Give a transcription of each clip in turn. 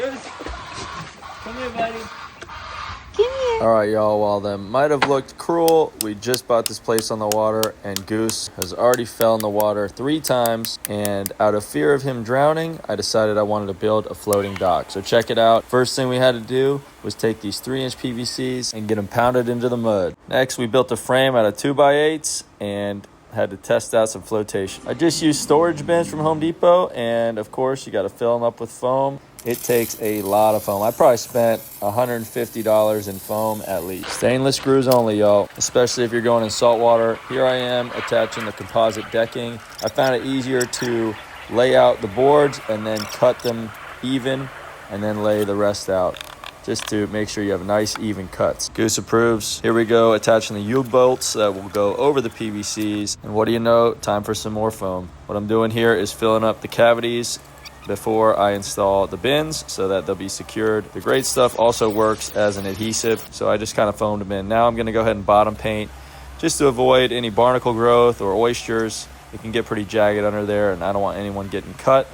Goose, come here, buddy. All right, y'all, while that might have looked cruel, we just bought this place on the water, and Goose has already fell in the water 3 times, and out of fear of him drowning, I decided I wanted to build a floating dock. So check it out. First thing we had to do was take these 3-inch PVCs and get them pounded into the mud. Next, we built a frame out of 2x8s and had to test out some flotation. I just used storage bins from Home Depot, and of course, you got to fill them up with foam. It takes a lot of foam. I probably spent $150 in foam at least. Stainless screws only, y'all, especially if you're going in salt water. Here I am attaching the composite decking. I found it easier to lay out the boards and then cut them even and then lay the rest out, just to make sure you have nice even cuts. Goose approves. Here we go, attaching the U-bolts that will go over the PVCs. And what do you know? Time for some more foam. What I'm doing here is filling up the cavities before I install the bins so that they'll be secured. The great stuff also works as an adhesive, so I just kind of foamed them in. Now I'm gonna go ahead and bottom paint just to avoid any barnacle growth or oysters. It can get pretty jagged under there, and I don't want anyone getting cut.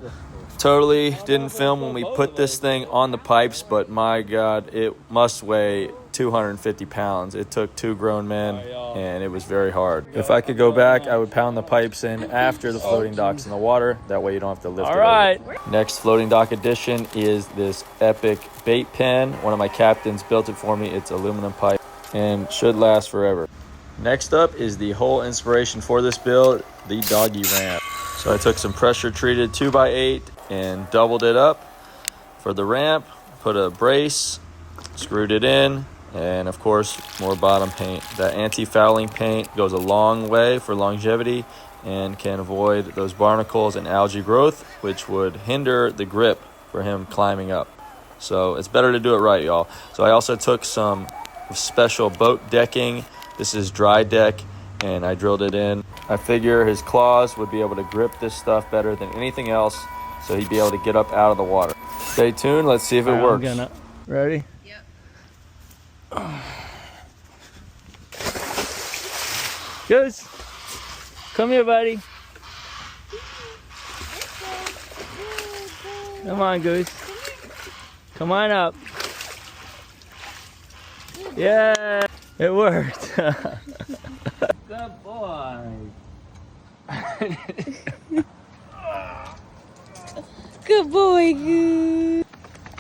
Totally didn't film when we put this thing on the pipes, but my God, it must weigh 250 pounds. It took 2 grown men, and it was very hard. If I could go back, I would pound the pipes in after the floating dock's in the water. That way you don't have to lift it over. Next floating dock addition is this epic bait pen. One of my captains built it for me. It's aluminum pipe and should last forever. Next up is the whole inspiration for this build, the doggy ramp. So I took some pressure treated 2x8 and doubled it up for the ramp, put a brace, screwed it in, and of course more bottom paint. That anti-fouling paint goes a long way for longevity and can avoid those barnacles and algae growth, which would hinder the grip for him climbing up. So it's better to do it right, y'all. So I also took some special boat decking. This is dry deck, and I drilled it in. I figure his claws would be able to grip this stuff better than anything else, so he'd be able to get up out of the water. Stay tuned. Let's see if it works. Ready? Yep. Goose, come here, buddy. Come on, Goose. Come on up. Yeah, it worked. Good boy. Good boy, Goose.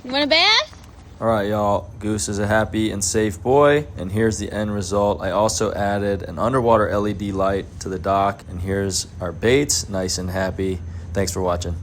You want a bath? All right, y'all, Goose is a happy and safe boy, and here's the end result. I also added an underwater LED light to the dock, and here's our baits, nice and happy. Thanks for watching.